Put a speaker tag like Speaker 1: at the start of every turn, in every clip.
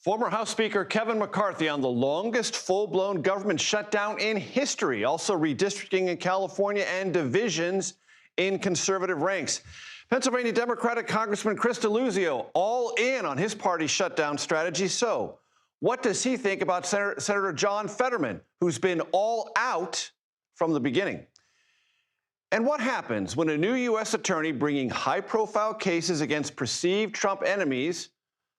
Speaker 1: Former House Speaker Kevin McCarthy on the longest full-blown government shutdown in history, also redistricting in California and divisions in conservative ranks. Pennsylvania Democratic Congressman Chris Deluzio all in on his party's shutdown strategy. So what does he think about Senator John Fetterman, who's been all out from the beginning? And what happens when a new U.S. attorney bringing high-profile cases against perceived Trump enemies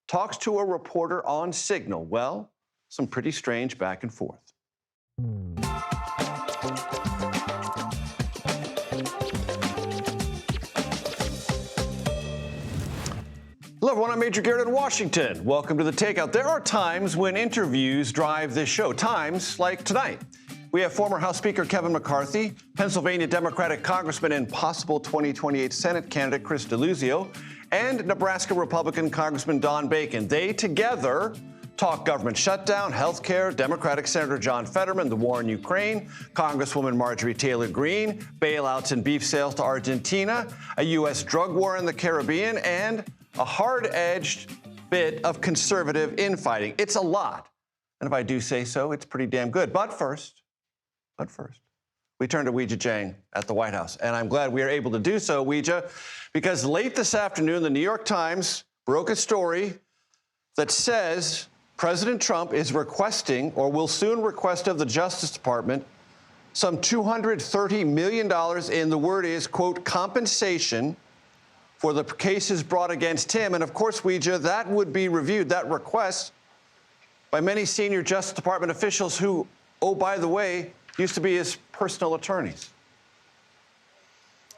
Speaker 1: talks to a reporter on Signal? Well, some pretty strange back and forth. Hello, everyone. I'm Major Garrett in Washington. Welcome to the Takeout. There are times when interviews drive this show, times like tonight. We have former House Speaker Kevin McCarthy, Pennsylvania Democratic Congressman and possible 2028 Senate candidate Chris Deluzio, and Nebraska Republican Congressman Don Bacon. They together talk government shutdown, health care, Democratic Senator John Fetterman, the war in Ukraine, Congresswoman Marjorie Taylor Greene, bailouts and beef sales to Argentina, a U.S. drug war in the Caribbean, and a hard-edged bit of conservative infighting. It's a lot. And if I do say so, it's pretty damn good. But first, we turn to Weijia Jiang at the White House. And I'm glad we are able to do so, Weijia, because late this afternoon, the New York Times broke a story that says President Trump is requesting, or will soon request of the Justice Department, some $230 million in, the word is, quote, compensation for the cases brought against him. And of course, Weijia, that would be reviewed, that request, by many senior Justice Department officials who, oh, by the way, used to be his personal attorneys.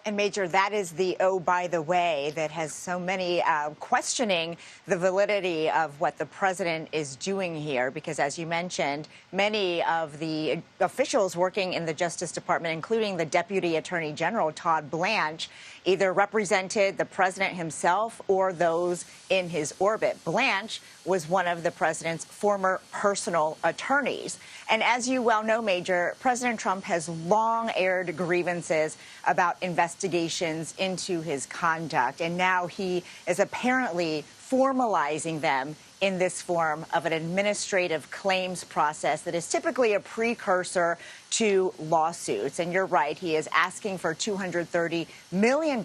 Speaker 2: And Major, that is the oh, by the way, that has so many questioning the validity of what the president is doing here, because as you mentioned, many of the officials working in the Justice Department, including the Deputy Attorney General, Todd Blanche, either represented the president himself or those in his orbit. Blanche was one of the president's former personal attorneys. And as you well know, Major, President Trump has long aired grievances about investigations into his conduct. And now he is apparently formalizing them in this form of an administrative claims process that is typically a precursor to lawsuits. And you're right, he is asking for $230 million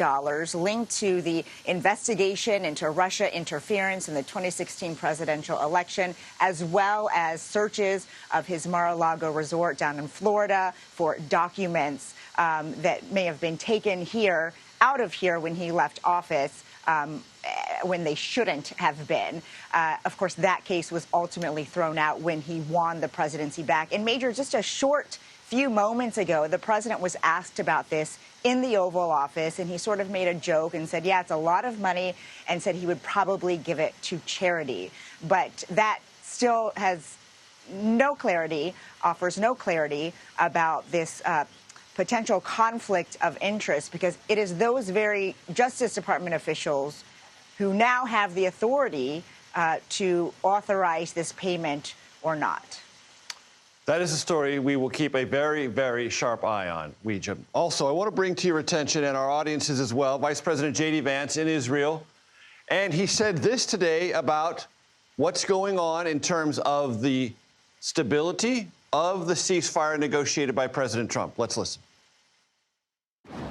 Speaker 2: linked to the investigation into Russia interference in the 2016 presidential election, as well as searches of his Mar-a-Lago resort down in Florida for documents that may have been taken out of here when he left office, when they shouldn't have been. Of course, that case was ultimately thrown out when he won the presidency back. And Major, just a short few moments ago, the president was asked about this in the Oval Office, and he sort of made a joke and said, yeah, it's a lot of money, and said he would probably give it to charity. But that still has no clarity, offers no clarity about this potential conflict of interest, because it is those very Justice Department officials who now have the authority to authorize this payment or not.
Speaker 1: That is a story we will keep a very, very sharp eye on, Weijia. Also, I want to bring to your attention and our audiences as well, Vice President J.D. Vance in Israel. And he said this today about what's going on in terms of the stability of the ceasefire negotiated by President Trump. Let's listen.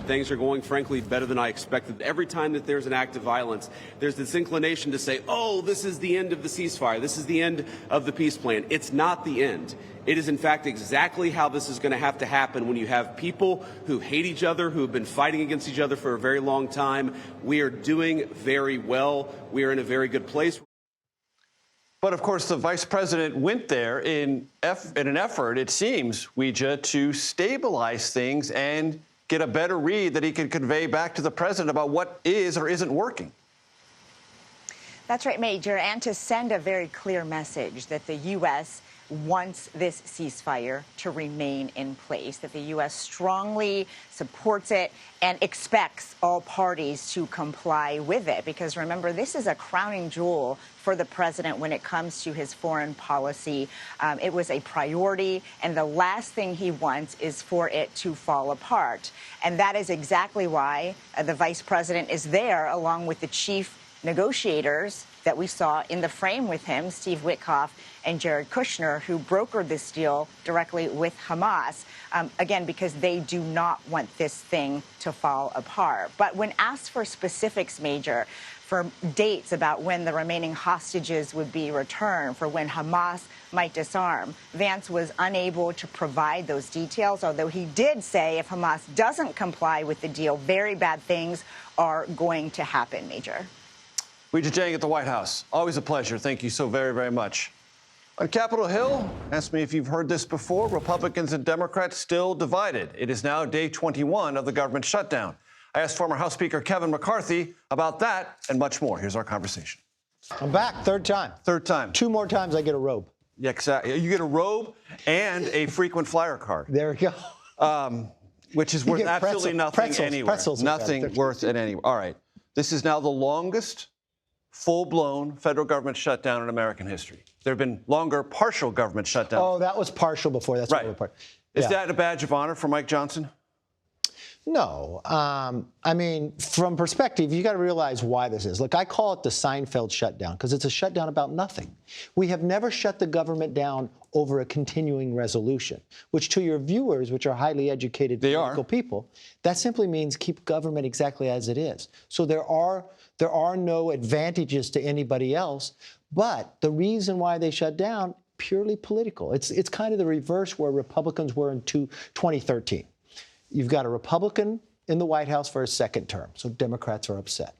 Speaker 3: Things are going, frankly, better than I expected. Every time that there's an act of violence, there's this inclination to say, oh, this is the end of the ceasefire. This is the end of the peace plan. It's not the end. It is, in fact, exactly how this is going to have to happen when you have people who hate each other, who have been fighting against each other for a very long time. We are doing very well. We are in a very good place.
Speaker 1: But, of course, the vice president went there in an effort, it seems, Weijia, to stabilize things and get a better read that he could convey back to the president about what is or isn't working.
Speaker 2: That's right, Major, and to send a very clear message that the U.S. wants this ceasefire to remain in place, that the U.S. strongly supports it and expects all parties to comply with it. Because remember, this is a crowning jewel for the president when it comes to his foreign policy. It was a priority, and the last thing he wants is for it to fall apart. And that is exactly why the vice president is there, along with the chief negotiators that we saw in the frame with him, Steve Witkoff and Jared Kushner, who brokered this deal directly with Hamas, again, because they do not want this thing to fall apart. But when asked for specifics, Major, for dates about when the remaining hostages would be returned, for when Hamas might disarm, Vance was unable to provide those details, although he did say if Hamas doesn't comply with the deal, very bad things are going to happen, Major.
Speaker 1: Weijia Jiang at the White House. Always a pleasure. Thank you so very, very much. On Capitol Hill, ask me if you've heard this before, Republicans and Democrats still divided. It is now day 21 of the government shutdown. I asked former House Speaker Kevin McCarthy about that and much more. Here's our conversation.
Speaker 4: I'm back, third time.
Speaker 1: Third time.
Speaker 4: 2 more times I get a robe.
Speaker 1: Yeah, exactly. You get a robe and a frequent flyer card.
Speaker 4: There we go.
Speaker 1: Which is worth absolutely nothing anywhere.
Speaker 4: Pretzels
Speaker 1: nothing worth it anywhere. All right. This is now the longest full-blown federal government shutdown in American history. There have been longer partial government shutdowns.
Speaker 4: Oh, that was partial before. That's
Speaker 1: right.
Speaker 4: Part.
Speaker 1: Is that a badge of honor for Mike Johnson?
Speaker 4: No. I mean, from perspective, you got to realize why this is. Look, I call it the Seinfeld shutdown because it's a shutdown about nothing. We have never shut the government down over a continuing resolution, which to your viewers, which are highly educated political people, that simply means keep government exactly as it is. So there are no advantages to anybody else, but the reason why they shut down, purely political. It's kind of the reverse where Republicans were in 2013. You've got a Republican in the White House for a second term, so Democrats are upset.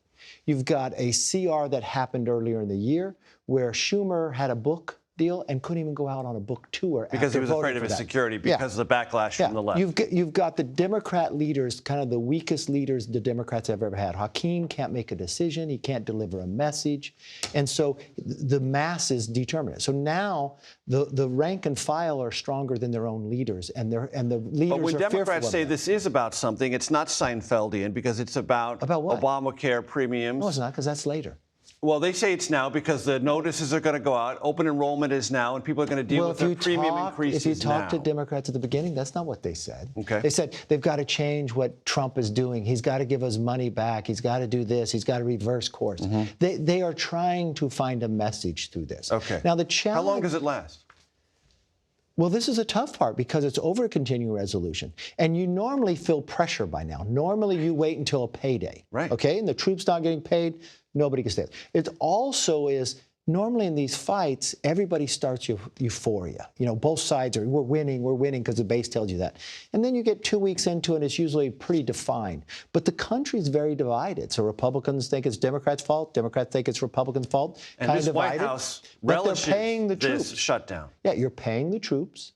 Speaker 4: You've got a CR that happened earlier in the year where Schumer had a book deal and couldn't even go out on a book tour
Speaker 1: because he was afraid of his security because of the backlash from the left.
Speaker 4: You've got the Democrat leaders, kind of the weakest leaders the Democrats have ever had. Hakeem can't make a decision. He can't deliver a message. And so the masses determine it. So now the rank and file are stronger than their own leaders, and the leaders
Speaker 1: But when
Speaker 4: are
Speaker 1: Democrats say this is about something, it's not Seinfeldian because it's about
Speaker 4: what?
Speaker 1: Obamacare premiums.
Speaker 4: No, it's not, because that's later.
Speaker 1: Well, they say it's now because the notices are going to go out. Open enrollment is now, and people are going to deal with the premium increases
Speaker 4: now. If you talk
Speaker 1: now.
Speaker 4: to Democrats at the beginning, that's not what they said.
Speaker 1: Okay.
Speaker 4: They said they've got to change what Trump is doing. He's got to give us money back. He's got to do this. He's got to reverse course. Mm-hmm. They are trying to find a message through this.
Speaker 1: Okay.
Speaker 4: Now, the challenge...
Speaker 1: How long does it last?
Speaker 4: Well, this is a tough part because it's over a continuing resolution. And you normally feel pressure by now. Normally, you wait until a payday.
Speaker 1: Right.
Speaker 4: Okay? And the troops not getting paid, nobody can stay. It also is, normally in these fights, everybody starts euphoria. You know, both sides are, we're winning because the base tells you that. And then you get 2 weeks into it, and it's usually pretty defined. But the country's very divided. So Republicans think it's Democrats' fault. Democrats think it's Republicans' fault.
Speaker 1: And this White House relishes this shutdown.
Speaker 4: Yeah, you're paying the troops.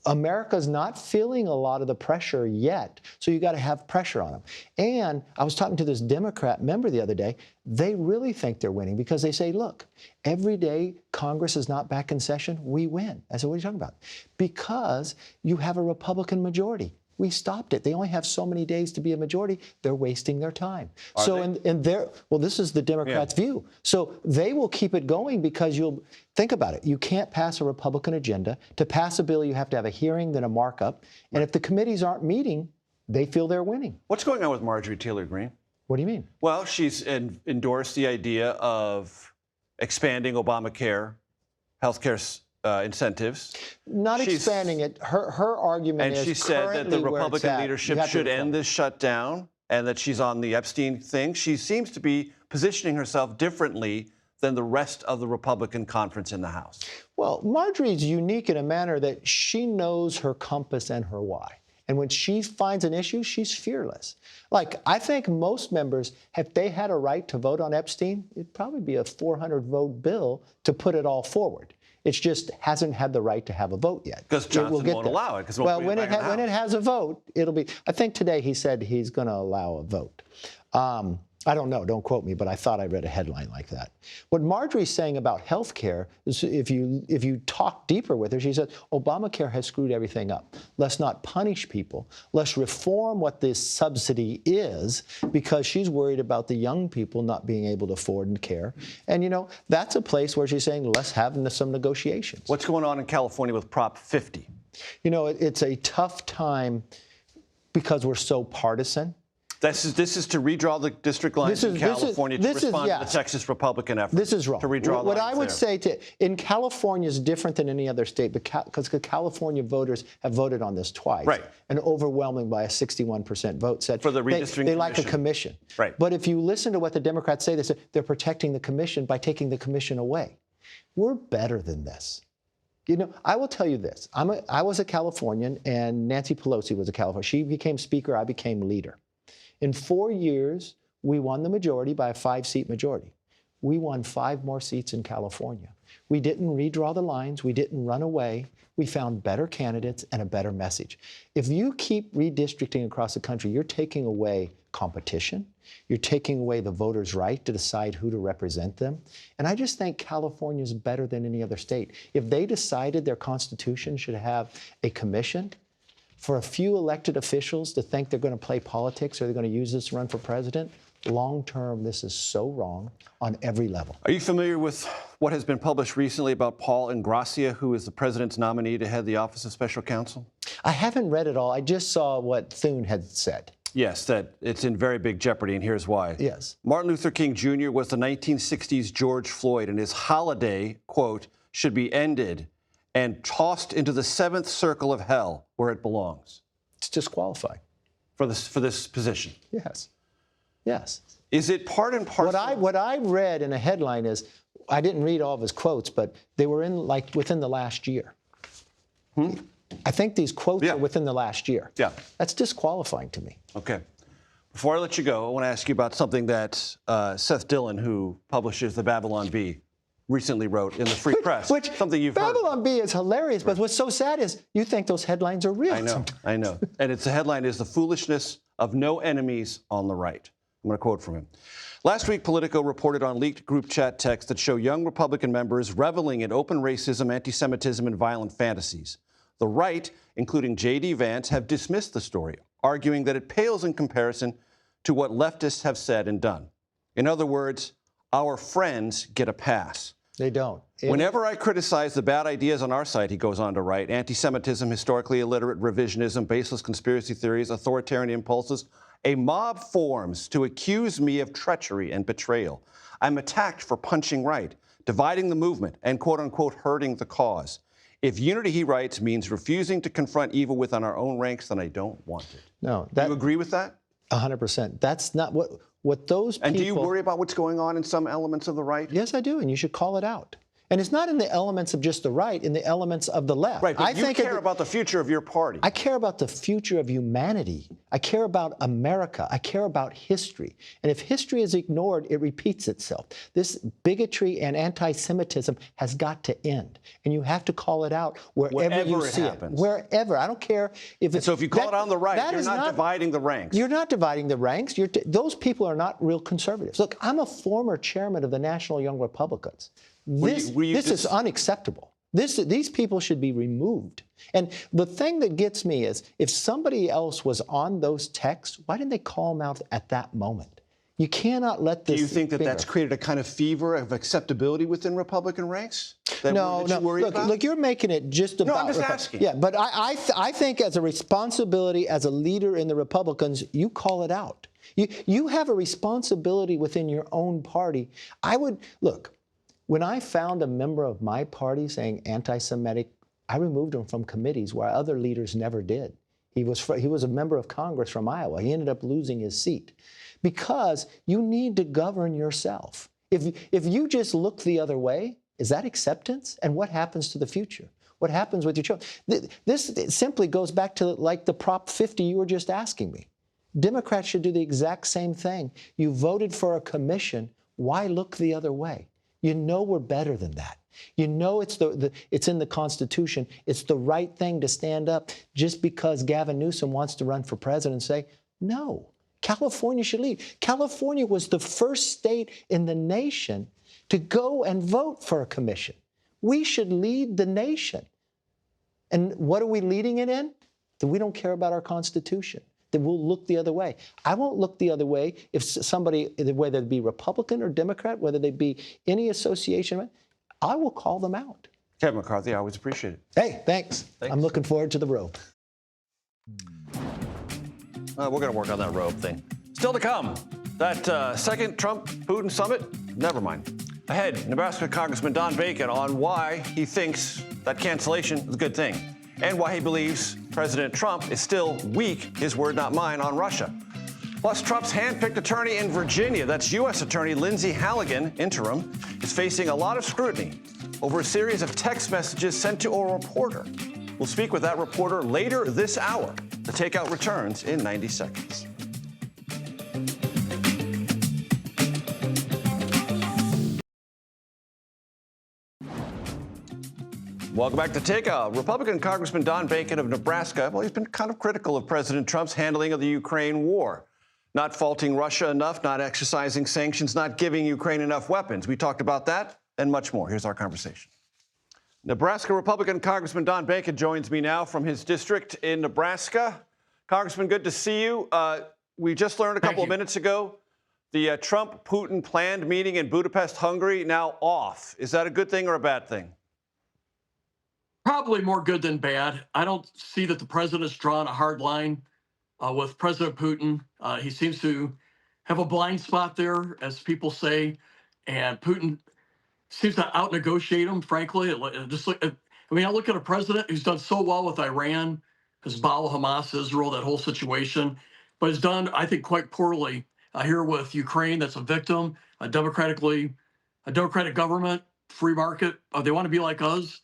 Speaker 4: America's not feeling a lot of the pressure yet, so you got to have pressure on them. And I was talking to this Democrat member the other day. They really think they're winning because they say, look, every day Congress is not back in session, we win. I said, what are you talking about? Because you have a Republican majority. We stopped it. They only have so many days to be a majority. They're wasting their time. Well, this is the Democrats' view. So they will keep it going because think about it. You can't pass a Republican agenda. To pass a bill, you have to have a hearing, then a markup. And if the committees aren't meeting, they feel they're winning.
Speaker 1: What's going on with Marjorie Taylor Greene?
Speaker 4: What do you mean?
Speaker 1: Well, she's endorsed the idea of expanding Obamacare, healthcare incentives.
Speaker 4: Not expanding it. Her argument is,
Speaker 1: and she said that the Republican leadership should end this shutdown and that she's on the Epstein thing. She seems to be positioning herself differently than the rest of the Republican conference in the House.
Speaker 4: Well, Marjorie's unique in a manner that she knows her compass and her why. And when she finds an issue, she's fearless. Like, I think most members, if they had a right to vote on Epstein, it'd probably be a 400-vote bill to put it all forward. It just hasn't had the right to have a vote yet.
Speaker 1: Because Johnson won't allow it.
Speaker 4: Well, when it has a vote, it'll be. I think today he said he's going to allow a vote. I don't know. Don't quote me, but I thought I read a headline like that. What Marjorie's saying about health care is, if you talk deeper with her, she says Obamacare has screwed everything up. Let's not punish people. Let's reform what this subsidy is, because she's worried about the young people not being able to afford care. And, you know, that's a place where she's saying let's have some negotiations.
Speaker 1: What's going on in California with Prop 50?
Speaker 4: You know, it's a tough time because we're so partisan.
Speaker 1: This is to redraw the district lines in California to respond to the Texas Republican effort.
Speaker 4: This is wrong.
Speaker 1: To redraw
Speaker 4: what
Speaker 1: lines
Speaker 4: I would say in California is different than any other state, because California voters have voted on this twice.
Speaker 1: Right.
Speaker 4: And overwhelming by a 61% vote said
Speaker 1: for the redistricting
Speaker 4: they like a commission.
Speaker 1: Right.
Speaker 4: But if you listen to what the Democrats say, they say they're protecting the commission by taking the commission away. We're better than this. You know, I will tell you this. I was a Californian, and Nancy Pelosi was a Californian. She became speaker. I became leader. In 4 years, we won the majority by a 5-seat majority. We won 5 more seats in California. We didn't redraw the lines. We didn't run away. We found better candidates and a better message. If you keep redistricting across the country, you're taking away competition. You're taking away the voters' right to decide who to represent them. And I just think California is better than any other state. If they decided their constitution should have a commission, for a few elected officials to think they're going to play politics or they're going to use this to run for president, long term, this is so wrong on every level.
Speaker 1: Are you familiar with what has been published recently about Paul Ingrassia, who is the president's nominee to head the Office of Special Counsel?
Speaker 4: I haven't read it all. I just saw what Thune had said.
Speaker 1: Yes, that it's in very big jeopardy, and here's why.
Speaker 4: Yes.
Speaker 1: Martin Luther King Jr. was the 1960s George Floyd, and his holiday, quote, should be ended and tossed into the 7th circle of hell where it belongs.
Speaker 4: It's disqualified.
Speaker 1: For this position.
Speaker 4: Yes. Yes.
Speaker 1: Is it part and parcel?
Speaker 4: What I read in a headline is, I didn't read all of his quotes, but they were within the last year. I think these quotes are within the last year.
Speaker 1: Yeah.
Speaker 4: That's disqualifying to me.
Speaker 1: Okay. Before I let you go, I want to ask you about something that Seth Dillon, who publishes the Babylon Bee, recently wrote in the Free Press.
Speaker 4: Which
Speaker 1: something you've
Speaker 4: Babylon
Speaker 1: heard.
Speaker 4: Bee is hilarious, but what's so sad is you think those headlines are real.
Speaker 1: I know. And the headline is "The Foolishness of No Enemies on the Right." I'm going to quote from him. Last week, Politico reported on leaked group chat texts that show young Republican members reveling in open racism, anti-Semitism, and violent fantasies. The right, including J.D. Vance, have dismissed the story, arguing that it pales in comparison to what leftists have said and done. In other words, our friends get a pass.
Speaker 4: They don't.
Speaker 1: Whenever I criticize the bad ideas on our side, he goes on to write, anti-Semitism, historically illiterate revisionism, baseless conspiracy theories, authoritarian impulses, a mob forms to accuse me of treachery and betrayal. I'm attacked for punching right, dividing the movement, and quote-unquote hurting the cause. If unity, he writes, means refusing to confront evil within our own ranks, then I don't want it.
Speaker 4: No.
Speaker 1: Do you agree with that?
Speaker 4: 100%. That's not what those people...
Speaker 1: And do you worry about what's going on in some elements of the right?
Speaker 4: Yes, I do, and you should call it out. And it's not in the elements of just the right, in the elements of the left.
Speaker 1: Right, but you care about the future of your party.
Speaker 4: I care about the future of humanity. I care about America. I care about history. And if history is ignored, it repeats itself. This bigotry and anti-Semitism has got to end. And you have to call it out wherever you see it. Wherever. I don't care if it's...
Speaker 1: So if you call it on the right, you're not dividing the ranks.
Speaker 4: You're not dividing the ranks. Those people are not real conservatives. Look, I'm a former chairman of the National Young Republicans. This is unacceptable. These people should be removed. And the thing that gets me is, if somebody else was on those texts, why didn't they call them out at that moment? You cannot let this...
Speaker 1: Do you think that that's created a kind of fever of acceptability within Republican ranks?
Speaker 4: No. Look, you're making it just about...
Speaker 1: No, I'm just asking.
Speaker 4: Yeah, but I think as a responsibility, as a leader in the Republicans, you call it out. You have a responsibility within your own party. Look, when I found a member of my party saying anti-Semitic, I removed him from committees where other leaders never did. He was a member of Congress from Iowa. He ended up losing his seat because you need to govern yourself. If you just look the other way, is that acceptance? And what happens to the future? What happens with your children? This simply goes back to like the Prop 50 you were just asking me. Democrats should do the exact same thing. You voted for a commission. Why look the other way? You know we're better than that. You know it's in the Constitution. It's the right thing to stand up just because Gavin Newsom wants to run for president and say, no, California should lead. California was the first state in the nation to go and vote for a commission. We should lead the nation. And what are we leading it in? That we don't care about our Constitution. That we'll look the other way. I won't look the other way if somebody, whether it be Republican or Democrat, whether they be any association, I will call them out.
Speaker 1: Kevin McCarthy, I always appreciate it.
Speaker 4: Hey, thanks. I'm looking forward to the robe.
Speaker 1: We're going to work on that robe thing. Still to come, that second Trump-Putin summit? Never mind. Ahead, Nebraska Congressman Don Bacon on why he thinks that cancellation is a good thing and why he believes President Trump is still weak, his word not mine, on Russia. Plus, Trump's hand-picked attorney in Virginia, that's U.S. Attorney Lindsey Halligan, interim, is facing a lot of scrutiny over a series of text messages sent to a reporter. We'll speak with that reporter later this hour. The Takeout returns in 90 seconds. Welcome back to Takeout. Republican Congressman Don Bacon of Nebraska, well, he's been kind of critical of President Trump's handling of the Ukraine war. Not faulting Russia enough, not exercising sanctions, not giving Ukraine enough weapons. We talked about that and much more. Here's our conversation. Nebraska Republican Congressman Don Bacon joins me now from his district in Nebraska. Congressman, good to see you. We just learned a couple of minutes ago the Trump-Putin planned meeting in Budapest, Hungary, now off. Is that a good thing or a bad thing?
Speaker 5: Probably more good than bad. I don't see that the president has drawn a hard line with President Putin. He seems to have a blind spot there, as people say, and Putin seems to out-negotiate him, frankly. I look at a president who's done so well with Iran, Hezbollah, Hamas, Israel, that whole situation, but has done, I think, quite poorly here with Ukraine. That's a victim, a democratic government, free market. They want to be like us.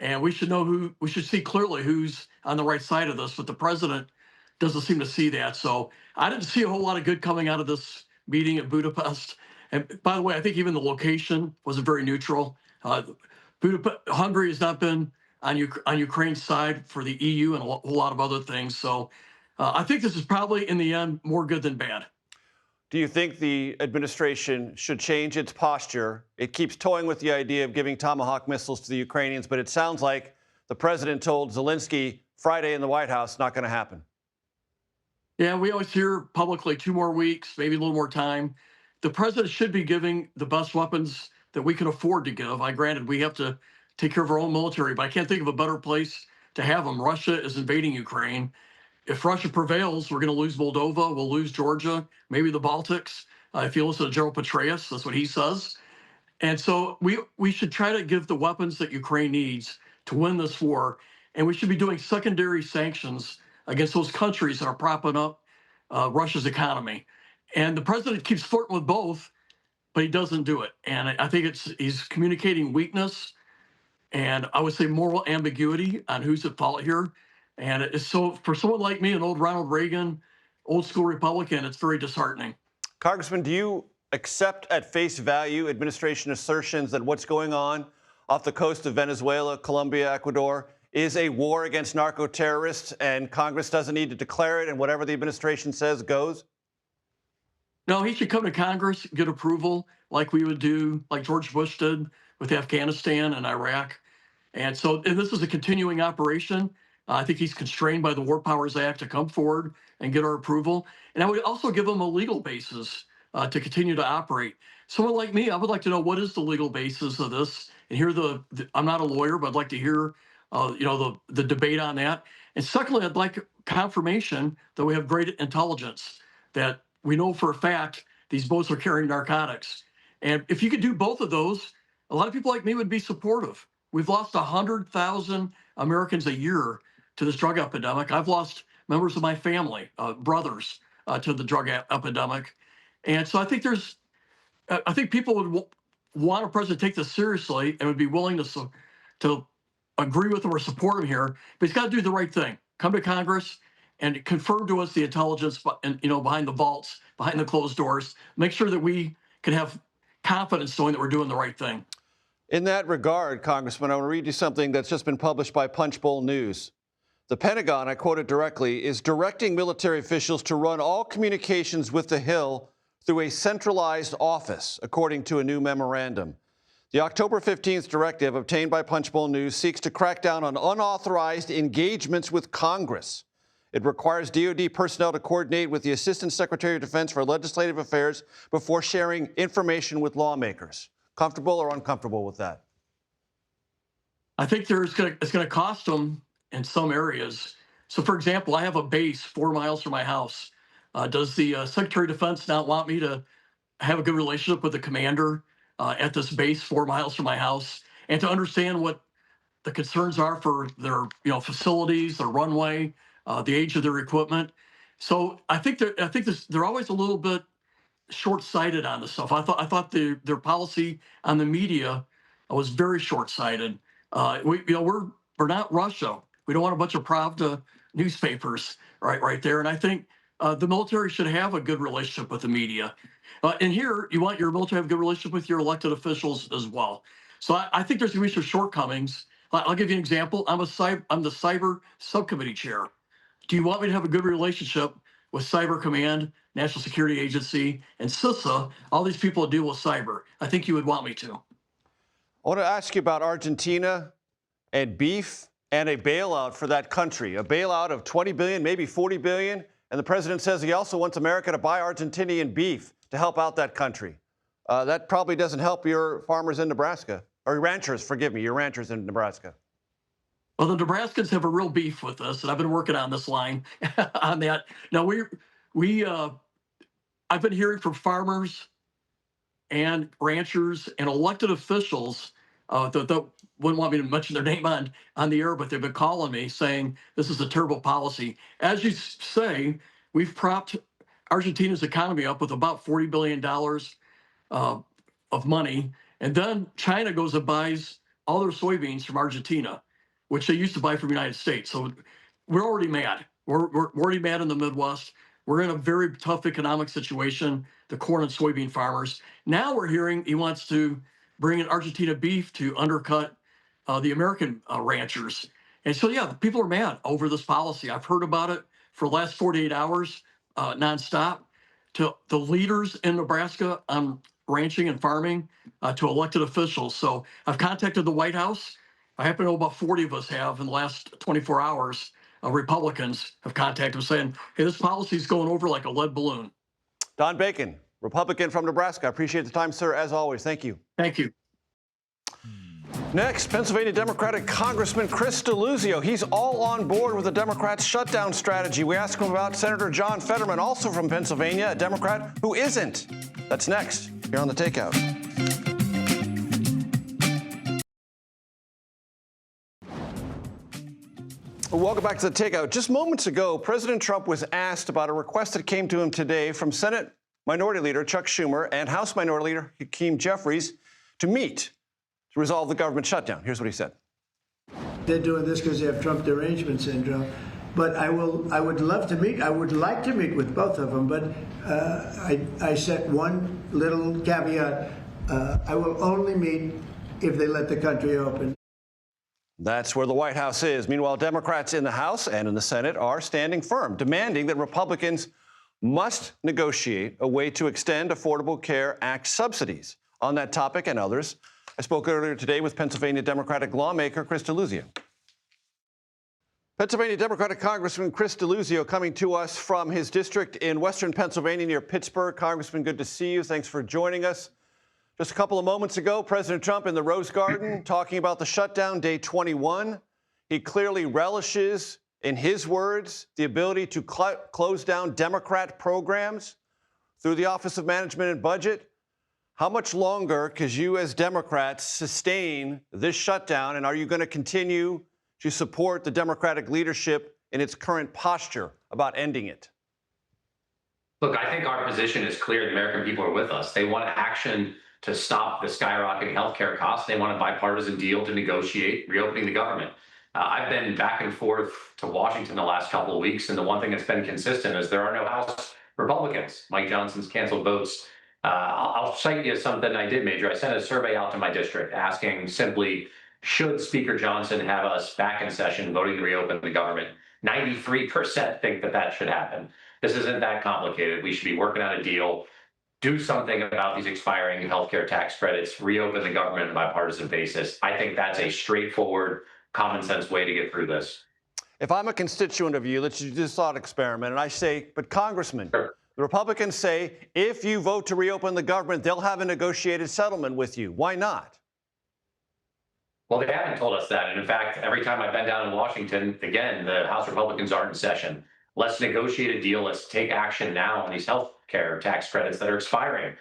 Speaker 5: And we should see clearly who's on the right side of this, but the president doesn't seem to see that. So I didn't see a whole lot of good coming out of this meeting at Budapest. And by the way, I think even the location wasn't very neutral. Hungary has not been on Ukraine's side for the EU and a whole lot of other things. So I think this is probably, in the end, more good than bad.
Speaker 1: Do you think the administration should change its posture? It keeps toying with the idea of giving Tomahawk missiles to the Ukrainians, but it sounds like the president told Zelensky Friday in the White House, not going to happen.
Speaker 5: Yeah, we always hear publicly 2 more weeks, maybe a little more time. The president should be giving the best weapons that we can afford to give. Granted, we have to take care of our own military, but I can't think of a better place to have them. Russia is invading Ukraine. If Russia prevails, we're going to lose Moldova, we'll lose Georgia, maybe the Baltics. If you listen to General Petraeus, that's what he says. And so we should try to give the weapons that Ukraine needs to win this war. And we should be doing secondary sanctions against those countries that are propping up Russia's economy. And the president keeps flirting with both, but he doesn't do it. And I think he's communicating weakness and I would say moral ambiguity on who's at fault here. And it's so, for someone like me, an old Ronald Reagan, old school Republican, it's very disheartening.
Speaker 1: Congressman, do you accept at face value administration assertions that what's going on off the coast of Venezuela, Colombia, Ecuador is a war against narco-terrorists and Congress doesn't need to declare it and whatever the administration says goes?
Speaker 5: No, he should come to Congress, get approval like we would do, like George Bush did with Afghanistan and Iraq. And this is a continuing operation. I think he's constrained by the War Powers Act to come forward and get our approval. And I would also give him a legal basis to continue to operate. Someone like me, I would like to know what is the legal basis of this. And hear I'm not a lawyer, but I'd like to hear the debate on that. And secondly, I'd like confirmation that we have great intelligence, that we know for a fact these boats are carrying narcotics. And if you could do both of those, a lot of people like me would be supportive. We've lost 100,000 Americans a year to this drug epidemic. I've lost members of my family, brothers, to the drug epidemic. And so I think people would want a president to take this seriously and would be willing to agree with him or support him here. But he's got to do the right thing. Come to Congress and confirm to us the intelligence, behind the vaults, behind the closed doors. Make sure that we can have confidence knowing that we're doing the right thing.
Speaker 1: In that regard, Congressman, I want to read you something that's just been published by Punchbowl News. The Pentagon, I quote it directly, is directing military officials to run all communications with the Hill through a centralized office, according to a new memorandum. The October 15th directive obtained by Punchbowl News seeks to crack down on unauthorized engagements with Congress. It requires DoD personnel to coordinate with the Assistant Secretary of Defense for Legislative Affairs before sharing information with lawmakers. Comfortable or uncomfortable with that?
Speaker 5: I think it's going to cost them in some areas. So, for example, I have a base 4 miles from my house. Does the Secretary of Defense not want me to have a good relationship with the commander at this base 4 miles from my house, and to understand what the concerns are for their facilities, their runway, the age of their equipment? So I think they're always a little bit short-sighted on this stuff. I thought their policy on the media was very short-sighted. We're not Russia. We don't want a bunch of Pravda newspapers right there. And I think the military should have a good relationship with the media. And here, you want your military to have a good relationship with your elected officials as well. So I think there's going to be some shortcomings. I'll give you an example. I'm the cyber subcommittee chair. Do you want me to have a good relationship with Cyber Command, National Security Agency, and CISA, all these people that deal with cyber? I think you would want me to.
Speaker 1: I want to ask you about Argentina and beef and a bailout for that country, a bailout of 20 billion, maybe 40 billion. And the president says he also wants America to buy Argentinian beef to help out that country. That probably doesn't help your farmers in Nebraska, or ranchers, forgive me, your ranchers in Nebraska.
Speaker 5: Well, the Nebraskans have a real beef with us, and I've been working on this line on that. Now, I've been hearing from farmers and ranchers and elected officials that wouldn't want me to mention their name on the air, but they've been calling me saying this is a terrible policy. As you say, we've propped Argentina's economy up with about $40 billion of money, and then China goes and buys all their soybeans from Argentina, which they used to buy from the United States. So we're already mad. We're already mad in the Midwest. We're in a very tough economic situation, the corn and soybean farmers. Now we're hearing he wants to bring in Argentina beef to undercut the American ranchers. And so, yeah, people are mad over this policy. I've heard about it for the last 48 hours nonstop, to the leaders in Nebraska on ranching and farming, to elected officials. So I've contacted the White House. I happen to know about 40 of us have in the last 24 hours. Republicans have contacted us saying, hey, this policy is going over like a lead balloon.
Speaker 1: Don Bacon, Republican from Nebraska. I appreciate the time, sir, as always. Thank you.
Speaker 5: Thank you.
Speaker 1: Next, Pennsylvania Democratic Congressman Chris Deluzio. He's all on board with the Democrats' shutdown strategy. We ask him about Senator John Fetterman, also from Pennsylvania, a Democrat who isn't. That's next here on The Takeout. Welcome back to The Takeout. Just moments ago, President Trump was asked about a request that came to him today from Senate Minority Leader Chuck Schumer and House Minority Leader Hakeem Jeffries to meet to resolve the government shutdown. Here's what he said.
Speaker 6: They're doing this because they have Trump derangement syndrome. But I would love to meet. I would like to meet with both of them. But I set one little caveat. I will only meet if they let the country open.
Speaker 1: That's where the White House is. Meanwhile, Democrats in the House and in the Senate are standing firm, demanding that Republicans must negotiate a way to extend Affordable Care Act subsidies. On that topic and others, I spoke earlier today with Pennsylvania Democratic lawmaker Chris Deluzio. Pennsylvania Democratic Congressman Chris Deluzio coming to us from his district in western Pennsylvania near Pittsburgh. Congressman, good to see you. Thanks for joining us. Just a couple of moments ago, President Trump in the Rose Garden talking about the shutdown, day 21. He clearly relishes, in his words, the ability to close down Democrat programs through the Office of Management and Budget. How much longer could you as Democrats sustain this shutdown, and are you going to continue to support the Democratic leadership in its current posture about ending it?
Speaker 7: Look, I think our position is clear. The American people are with us. They want action to stop the skyrocketing healthcare costs. They want a bipartisan deal to negotiate reopening the government. I've been back and forth to Washington the last couple of weeks, and the one thing that's been consistent is there are no House Republicans. Mike Johnson's canceled votes. I'll cite you something I did, Major. I sent a survey out to my district asking simply, should Speaker Johnson have us back in session voting to reopen the government? 93% think that should happen. This isn't that complicated. We should be working on a deal. Do something about these expiring healthcare tax credits, reopen the government on a bipartisan basis. I think that's a straightforward, common sense way to get through this.
Speaker 1: If I'm a constituent of you, let's do this thought experiment, and I say, but Congressman,
Speaker 7: Sure.
Speaker 1: The Republicans say, if you vote to reopen the government, they'll have a negotiated settlement with you. Why not?
Speaker 7: Well, they haven't told us that. And in fact, every time I've been down in Washington, again, the House Republicans aren't in session. Let's negotiate a deal. Let's take action now on these health care tax credits that are expiring.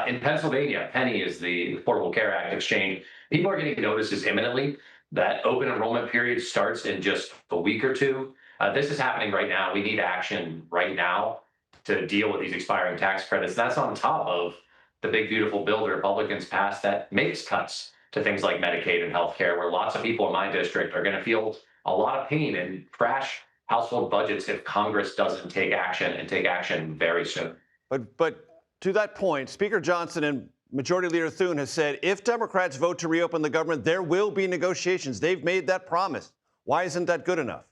Speaker 7: In Pennsylvania, Penny is the Affordable Care Act exchange. People are getting notices imminently. That open enrollment period starts in just a week or two. This is happening right now. We need action right now to deal with these expiring tax credits. That's on top of the big, beautiful bill the Republicans passed that makes cuts to things like Medicaid and healthcare, where lots of people in my district are going to feel a lot of pain and crash household budgets if Congress doesn't take action and take action very soon.
Speaker 1: But to that point, Speaker Johnson and Majority Leader Thune has said if Democrats vote to reopen the government, there will be negotiations. They've made that promise. Why isn't that good enough?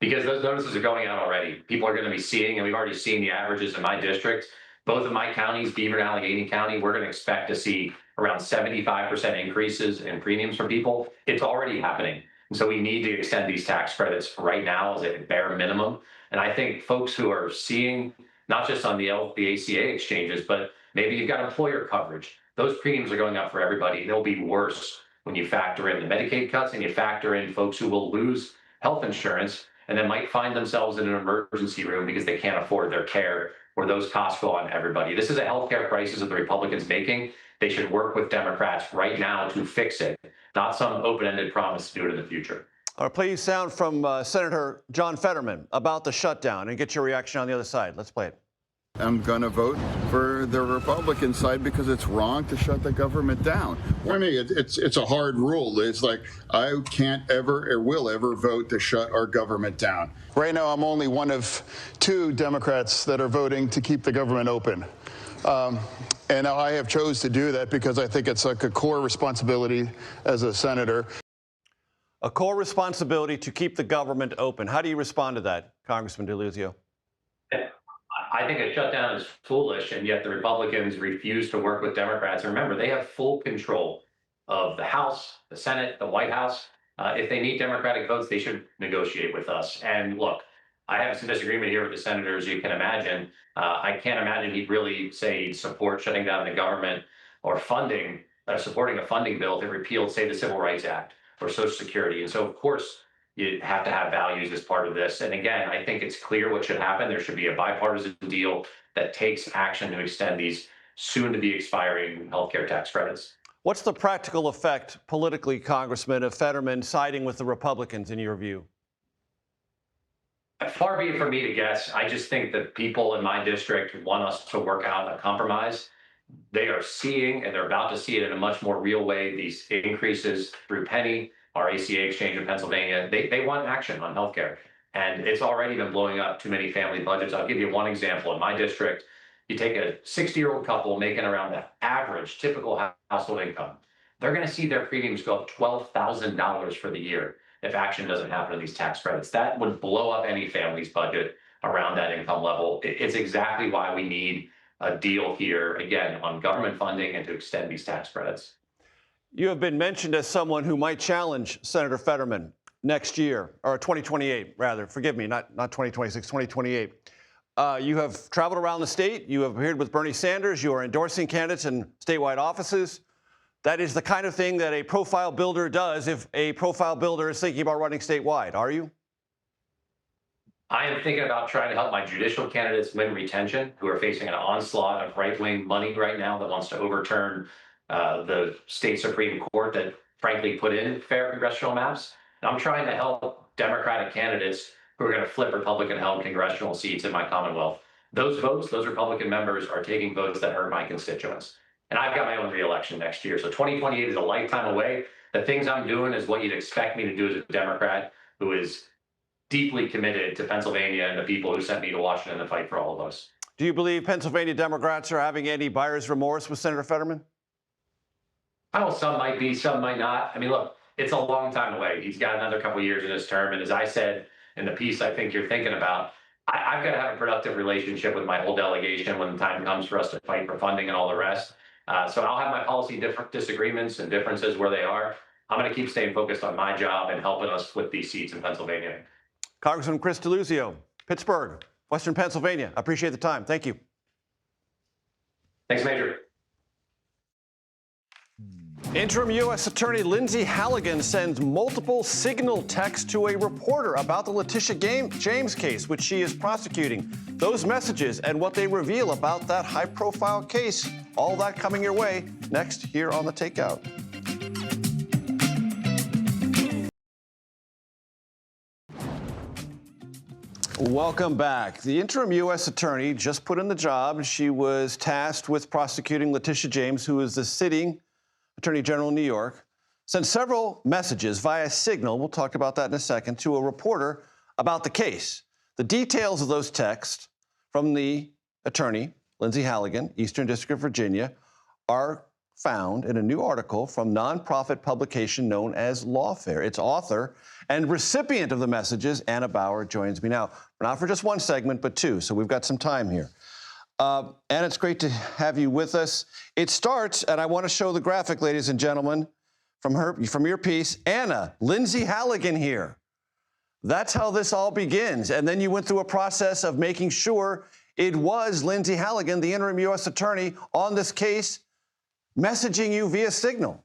Speaker 7: Because those notices are going out already. People are going to be seeing, and we've already seen the averages in my district. Both of my counties, Beaver and Allegheny County, we're going to expect to see around 75% increases in premiums for people. It's already happening. And so we need to extend these tax credits right now as a bare minimum. And I think folks who are seeing, not just on the ACA exchanges, but maybe you've got employer coverage, those premiums are going up for everybody. They'll be worse when you factor in the Medicaid cuts and you factor in folks who will lose health insurance and then might find themselves in an emergency room because they can't afford their care, where those costs go on everybody. This is a healthcare crisis that the Republicans making. They should work with Democrats right now to fix it, not some open-ended promise to do it in the future.
Speaker 1: I'll play you sound from Senator John Fetterman about the shutdown and get your reaction on the other side. Let's play it.
Speaker 8: I'm going to vote for the Republican side because it's wrong to shut the government down.
Speaker 9: I mean, it's a hard rule. It's like I can't ever or will ever vote to shut our government down.
Speaker 8: Right now, I'm only one of 2 Democrats that are voting to keep the government open. And I have chose to do that because I think it's like a core responsibility as a senator.
Speaker 1: A core responsibility to keep the government open. How do you respond to that, Congressman Deluzio?
Speaker 7: I think a shutdown is foolish, and yet the Republicans refuse to work with Democrats. And remember, they have full control of the House, the Senate, the White House. If they need Democratic votes, they should negotiate with us. And look, I have some disagreement here with the senator, as you can imagine. I can't imagine he'd really say he'd support shutting down the government or funding, supporting a funding bill that repealed, say, the Civil Rights Act or Social Security. And so, of course, you have to have values as part of this. And again, I think it's clear what should happen. There should be a bipartisan deal that takes action to extend these soon-to-be expiring healthcare tax credits.
Speaker 1: What's the practical effect politically, Congressman, of Fetterman siding with the Republicans, in your view?
Speaker 7: Far be it from me to guess. I just think that people in my district want us to work out a compromise. They are seeing, and they're about to see it in a much more real way, these increases through Penny, our ACA exchange in Pennsylvania. They want action on healthcare, and it's already been blowing up too many family budgets. I'll give you one example. In my district, you take a 60-year-old couple making around the average typical household income. They're going to see their premiums go up $12,000 for the year if action doesn't happen to these tax credits. That would blow up any family's budget around that income level. It's exactly why we need a deal here, again, on government funding and to extend these tax credits.
Speaker 1: You have been mentioned as someone who might challenge Senator Fetterman next year, or 2028, rather. Forgive me, not 2026, 2028. You have traveled around the state. You have appeared with Bernie Sanders. You are endorsing candidates in statewide offices. That is the kind of thing that a profile builder does if a profile builder is thinking about running statewide. Are you?
Speaker 7: I am thinking about trying to help my judicial candidates win retention, who are facing an onslaught of right-wing money right now that wants to overturn the state Supreme Court that frankly put in fair congressional maps. And I'm trying to help Democratic candidates who are going to flip Republican-held congressional seats in my Commonwealth. Those votes, those Republican members are taking votes that hurt my constituents. And I've got my own reelection next year. So 2028 is a lifetime away. The things I'm doing is what you'd expect me to do as a Democrat who is deeply committed to Pennsylvania and the people who sent me to Washington to fight for all of us.
Speaker 1: Do you believe Pennsylvania Democrats are having any buyer's remorse with Senator Fetterman?
Speaker 7: I know some might be, some might not. I mean, look, it's a long time away. He's got another couple of years in his term. And as I said in the piece I think you're thinking about, I've got to have a productive relationship with my whole delegation when the time comes for us to fight for funding and all the rest. So I'll have my policy disagreements and differences where they are. I'm going to keep staying focused on my job and helping us flip these seats in Pennsylvania.
Speaker 1: Congressman Chris Deluzio, Pittsburgh, Western Pennsylvania. I appreciate the time. Thank you.
Speaker 7: Thanks, Major.
Speaker 1: Interim U.S. Attorney Lindsay Halligan sends multiple signal texts to a reporter about the Letitia James case, which she is prosecuting. Those messages and what they reveal about that high-profile case, all that coming your way next here on The Takeout. Welcome back. The interim U.S. attorney just put in the job. She was tasked with prosecuting Letitia James, who is the sitting Attorney General in New York, sent several messages via Signal, we'll talk about that in a second, to a reporter about the case. The details of those texts from the attorney, Lindsay Halligan, Eastern District of Virginia, are found in a new article from nonprofit publication known as Lawfare. Its author and recipient of the messages, Anna Bauer, joins me now. Not for just one segment, but two, so we've got some time here. Anna, it's great to have you with us. It starts, and I want to show the graphic, ladies and gentlemen, from your piece. Anna, Lindsay Halligan here. That's how this all begins. And then you went through a process of making sure it was Lindsay Halligan, the interim U.S. attorney on this case, messaging you via Signal.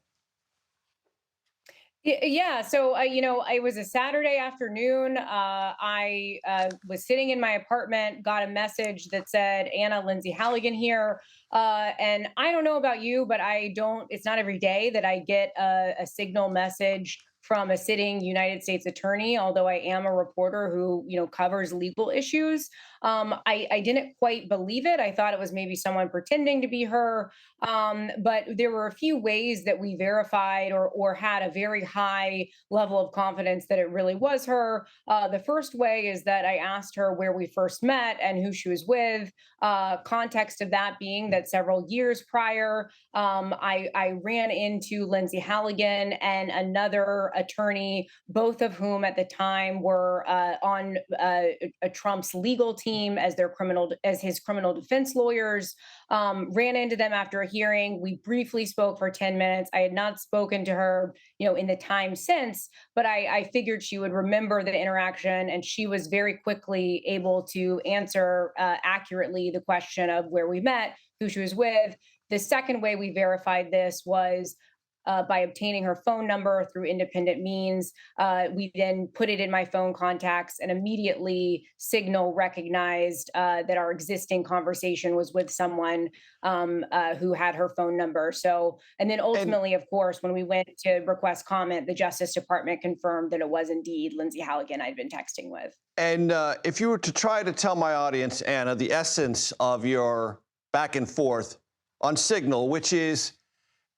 Speaker 10: Yeah. So, it was a Saturday afternoon. I was sitting in my apartment, got a message that said, Anna, Lindsay Halligan here. And I don't know about you, but it's not every day that I get a Signal message from a sitting United States attorney, although I am a reporter who, covers legal issues. I didn't quite believe it. I thought it was maybe someone pretending to be her. But there were a few ways that we verified or had a very high level of confidence that it really was her. The first way is that I asked her where we first met and who she was with. Context of that being that several years prior, I ran into Lindsay Halligan and another attorney, both of whom at the time were on Trump's legal team as his criminal defense lawyers. Ran into them after a hearing. We briefly spoke for 10 minutes. I had not spoken to her, in the time since, but I figured she would remember the interaction, and she was very quickly able to answer accurately the question of where we met, who she was with. The second way we verified this was by obtaining her phone number through independent means. We then put it in my phone contacts, and immediately Signal recognized that our existing conversation was with someone who had her phone number. So, and then ultimately, of course, when we went to request comment, the Justice Department confirmed that it was indeed Lindsay Halligan I'd been texting with. And
Speaker 1: if you were to try to tell my audience, Anna, the essence of your back and forth on Signal, which is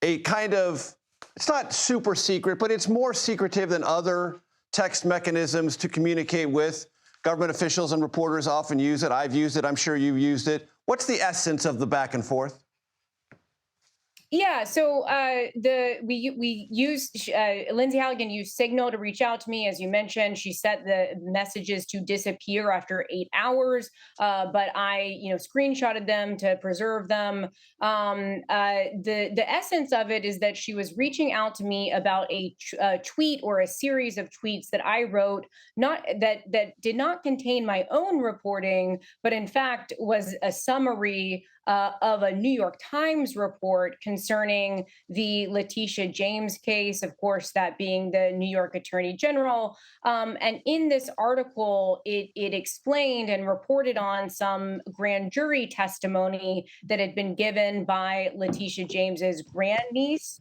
Speaker 1: a kind of, it's not super secret, but it's more secretive than other text mechanisms to communicate with. Government officials and reporters often use it. I've used it. I'm sure you've used it. What's the essence of the back and forth?
Speaker 10: Yeah, so we used Lindsay Halligan used Signal to reach out to me, as you mentioned. She set the messages to disappear after 8 hours, but I screenshotted them to preserve them. The essence of it is that she was reaching out to me about a tweet or a series of tweets that I wrote, not that did not contain my own reporting, but in fact was a summary of a New York Times report concerning the Letitia James case, of course, that being the New York Attorney General. And in this article, it explained and reported on some grand jury testimony that had been given by Letitia James's grandniece,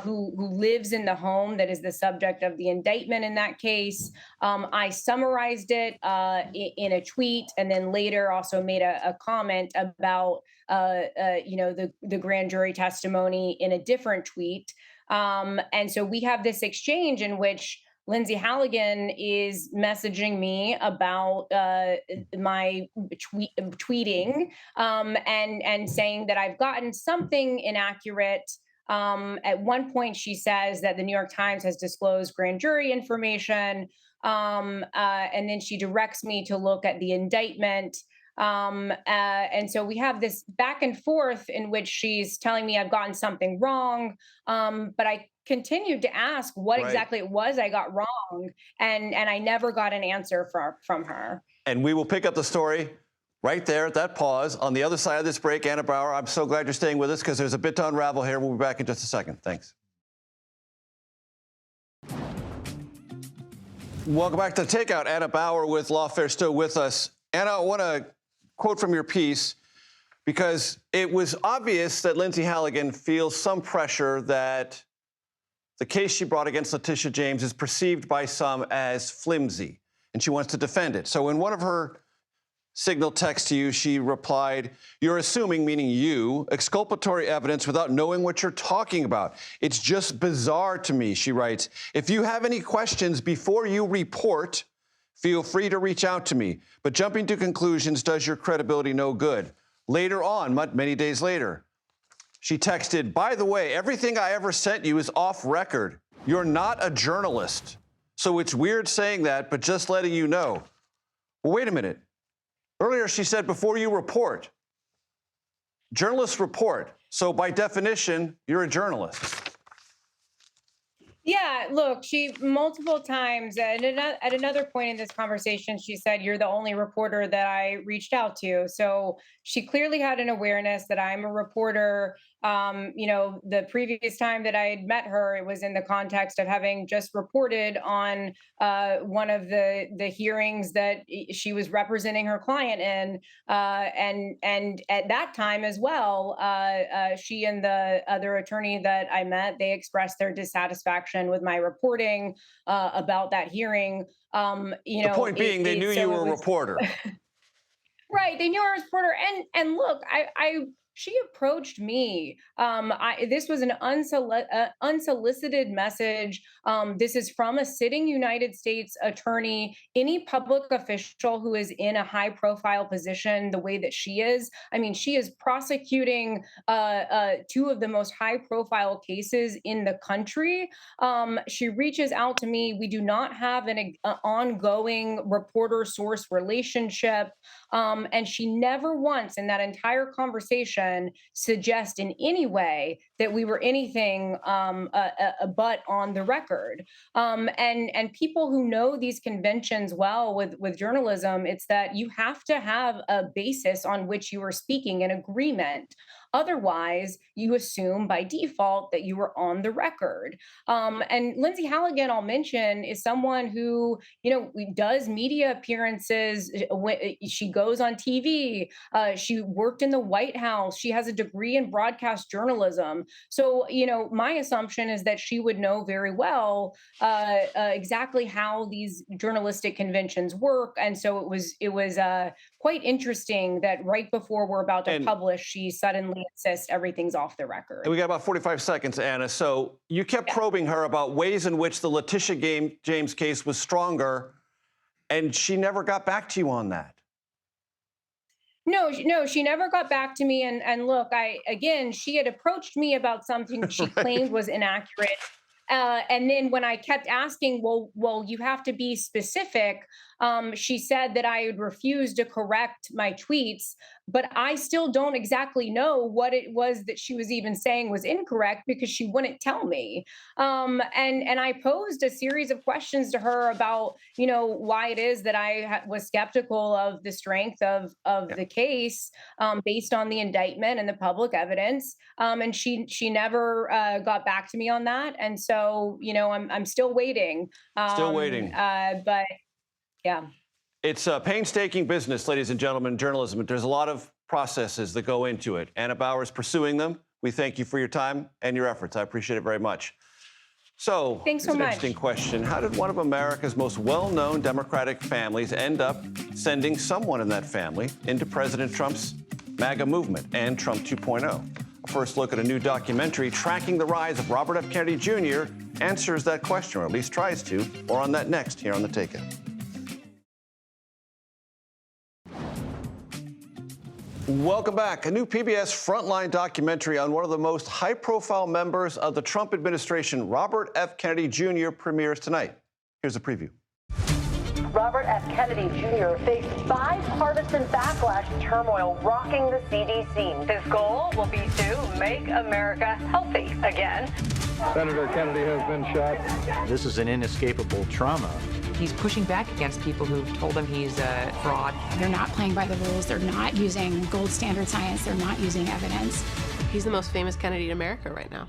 Speaker 10: who lives in the home that is the subject of the indictment in that case. I summarized it in a tweet, and then later also made a comment about the grand jury testimony in a different tweet. And so we have this exchange in which Lindsay Halligan is messaging me about my tweeting and saying that I've gotten something inaccurate. At one point, she says that the New York Times has disclosed grand jury information. And then she directs me to look at the indictment. And so we have this back and forth in which she's telling me I've gotten something wrong. But I continued to ask what exactly it was I got wrong. And I never got an answer from her.
Speaker 1: And we will pick up the story right there at that pause. On the other side of this break, Anna Bauer, I'm so glad you're staying with us because there's a bit to unravel here. We'll be back in just a second. Thanks. Welcome back to Takeout. Anna Bauer with Lawfare still with us. Anna, I want to quote from your piece because it was obvious that Lindsay Halligan feels some pressure that the case she brought against Letitia James is perceived by some as flimsy, and she wants to defend it. So in one of her signal texts to you, she replied, "You're assuming," meaning you, "exculpatory evidence without knowing what you're talking about. It's just bizarre to me," she writes. "If you have any questions before you report, feel free to reach out to me. But jumping to conclusions does your credibility no good." Later on, many days later, she texted, "By the way, everything I ever sent you is off record. You're not a journalist. So it's weird saying that, but just letting you know." Well, wait a minute. Earlier, she said, before you report. Journalists report. So by definition, you're a journalist.
Speaker 10: Yeah, look, she multiple times at another point in this conversation, she said, "You're the only reporter that I reached out to." So she clearly had an awareness that I'm a reporter. The previous time that I had met her, it was in the context of having just reported on one of the hearings that she was representing her client in, and at that time as well, she and the other attorney that I met, they expressed their dissatisfaction with my reporting about that hearing.
Speaker 1: The point being, they knew you were a reporter.
Speaker 10: Right, they knew I was a reporter, and look, she approached me. This was an unsolicited message. This is from a sitting United States attorney. Any public official who is in a high-profile position, the way that she is, I mean, she is prosecuting two of the most high-profile cases in the country. She reaches out to me. We do not have an ongoing reporter-source relationship. And she never once in that entire conversation suggest in any way that we were anything but on the record. And people who know these conventions well with journalism, it's that you have to have a basis on which you are speaking, an agreement. Otherwise, you assume by default that you were on the record. And Lindsay Halligan, I'll mention, is someone who, does media appearances. She goes on TV. She worked in the White House. She has a degree in broadcast journalism. So, my assumption is that she would know very well exactly how these journalistic conventions work. And so it was quite interesting that right before we're about to publish, she suddenly insists everything's off the record.
Speaker 1: And we got about 45 seconds, Anna. So you kept probing her about ways in which the Letitia James case was stronger, and she never got back to you on that.
Speaker 10: No, she never got back to me. And look, she had approached me about something she claimed was inaccurate. And then when I kept asking, well, you have to be specific, she said that I would refuse to correct my tweets, but I still don't exactly know what it was that she was even saying was incorrect because she wouldn't tell me. And I posed a series of questions to her about, why it is that I was skeptical of the strength of the case based on the indictment and the public evidence. And she never got back to me on that. And so, I'm still waiting.
Speaker 1: Still waiting.
Speaker 10: But yeah.
Speaker 1: It's a painstaking business, ladies and gentlemen, journalism. There's a lot of processes that go into it. Anna Bauer is pursuing them. We thank you for your time and your efforts. I appreciate it very much. So,
Speaker 10: thanks so much.
Speaker 1: Interesting question. How did one of America's most well-known Democratic families end up sending someone in that family into President Trump's MAGA movement and Trump 2.0? A first look at a new documentary tracking the rise of Robert F. Kennedy Jr. answers that question, or at least tries to. More on that next here on The Takeout. Welcome back. A new PBS Frontline documentary on one of the most high-profile members of the Trump administration, Robert F. Kennedy Jr., premieres tonight. Here's a preview.
Speaker 11: Robert F. Kennedy Jr. faced bipartisan backlash and turmoil rocking the CDC. His goal will be to make America healthy again.
Speaker 12: Senator Kennedy has been shot.
Speaker 13: This is an inescapable trauma.
Speaker 14: He's pushing back against people who've told him he's a fraud.
Speaker 15: They're not playing by the rules. They're not using gold standard science. They're not using evidence.
Speaker 16: He's the most famous Kennedy in America right now.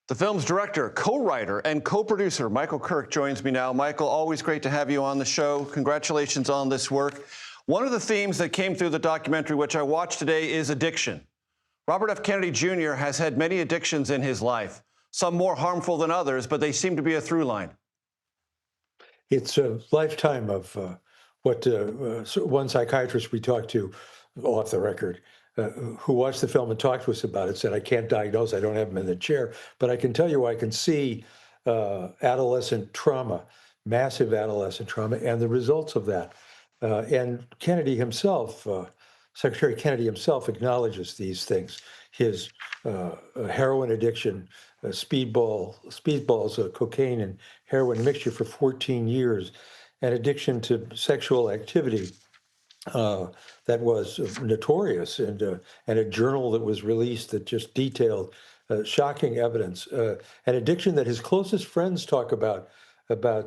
Speaker 1: The film's director, co-writer, and co-producer, Michael Kirk, joins me now. Michael, always great to have you on the show. Congratulations on this work. One of the themes that came through the documentary, which I watched today, is addiction. Robert F. Kennedy Jr. has had many addictions in his life, some more harmful than others, but they seem to be a through line.
Speaker 16: It's a lifetime of what one psychiatrist we talked to off the record, who watched the film and talked to us about it, said, I can't diagnose, I don't have him in the chair, but I can tell you I can see adolescent trauma, massive adolescent trauma, and the results of that. And Kennedy himself, Secretary Kennedy himself acknowledges these things. His heroin addiction, speedballs, cocaine and heroin mixture for 14 years, and addiction to sexual activity that was notorious, and a journal that was released that just detailed shocking evidence, an addiction that his closest friends talk about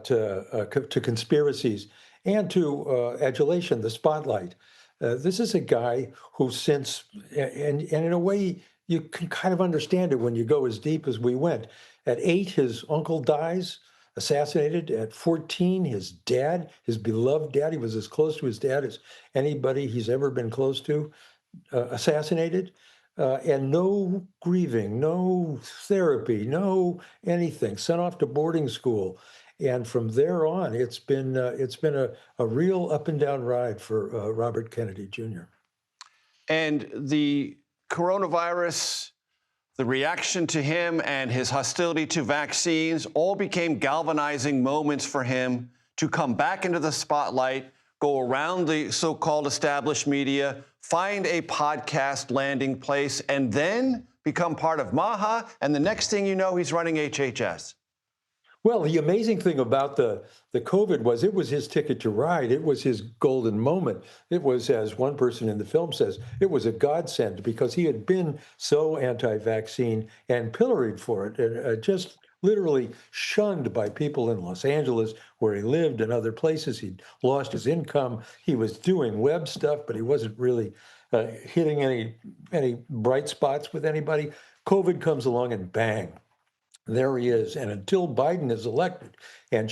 Speaker 16: to conspiracies and to adulation, the spotlight. This is a guy who since, and in a way, you can kind of understand it when you go as deep as we went. At 8, his uncle dies, assassinated. At 14, his dad, his beloved dad, he was as close to his dad as anybody he's ever been close to, assassinated. And no grieving, no therapy, no anything, sent off to boarding school. And from there on, it's been a real up and down ride for Robert Kennedy Jr.
Speaker 1: And the coronavirus, the reaction to him and his hostility to vaccines all became galvanizing moments for him to come back into the spotlight, go around the so-called established media, find a podcast landing place, and then become part of MAHA. And the next thing you know, he's running HHS.
Speaker 16: Well, the amazing thing about the COVID was it was his ticket to ride. It was his golden moment. It was, as one person in the film says, it was a godsend because he had been so anti-vaccine and pilloried for it, and just literally shunned by people in Los Angeles where he lived and other places. He'd lost his income. He was doing web stuff, but he wasn't really hitting any bright spots with anybody. COVID comes along and bang. There he is, and until Biden is elected and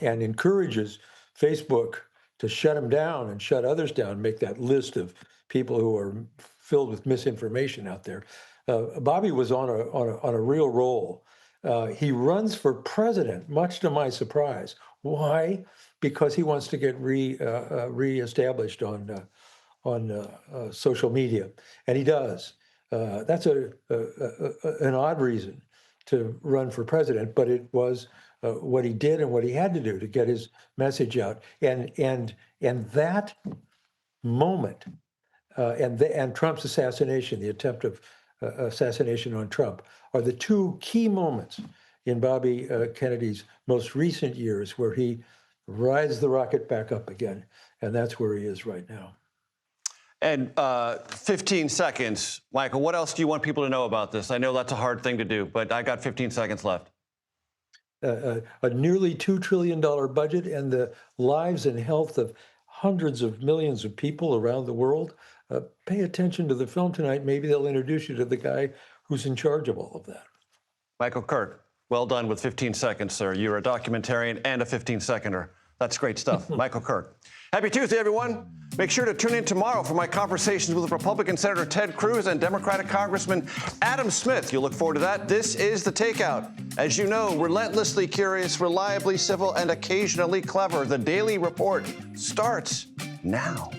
Speaker 16: encourages Facebook to shut him down and shut others down, make that list of people who are filled with misinformation out there, Bobby was on a real roll. He runs for president, much to my surprise. Why? Because he wants to get reestablished on social media, and he does. That's an odd reason to run for president, but it was what he did and what he had to do to get his message out. And that moment, and Trump's assassination, the attempt of assassination on Trump, are the two key moments in Bobby Kennedy's most recent years where he rides the rocket back up again, and that's where he is right now.
Speaker 1: And 15 seconds, Michael, what else do you want people to know about this? I know that's a hard thing to do, but I got 15 seconds left.
Speaker 16: A nearly $2 trillion budget and the lives and health of hundreds of millions of people around the world. Pay attention to the film tonight. Maybe they'll introduce you to the guy who's in charge of all of that.
Speaker 1: Michael Kirk, well done with 15 seconds, sir. You're a documentarian and a 15-seconder. That's great stuff. Michael Kirk. Happy Tuesday, everyone. Make sure to tune in tomorrow for my conversations with Republican Senator Ted Cruz and Democratic Congressman Adam Smith. You'll look forward to that. This is The Takeout. As you know, relentlessly curious, reliably civil, and occasionally clever. The Daily Report starts now.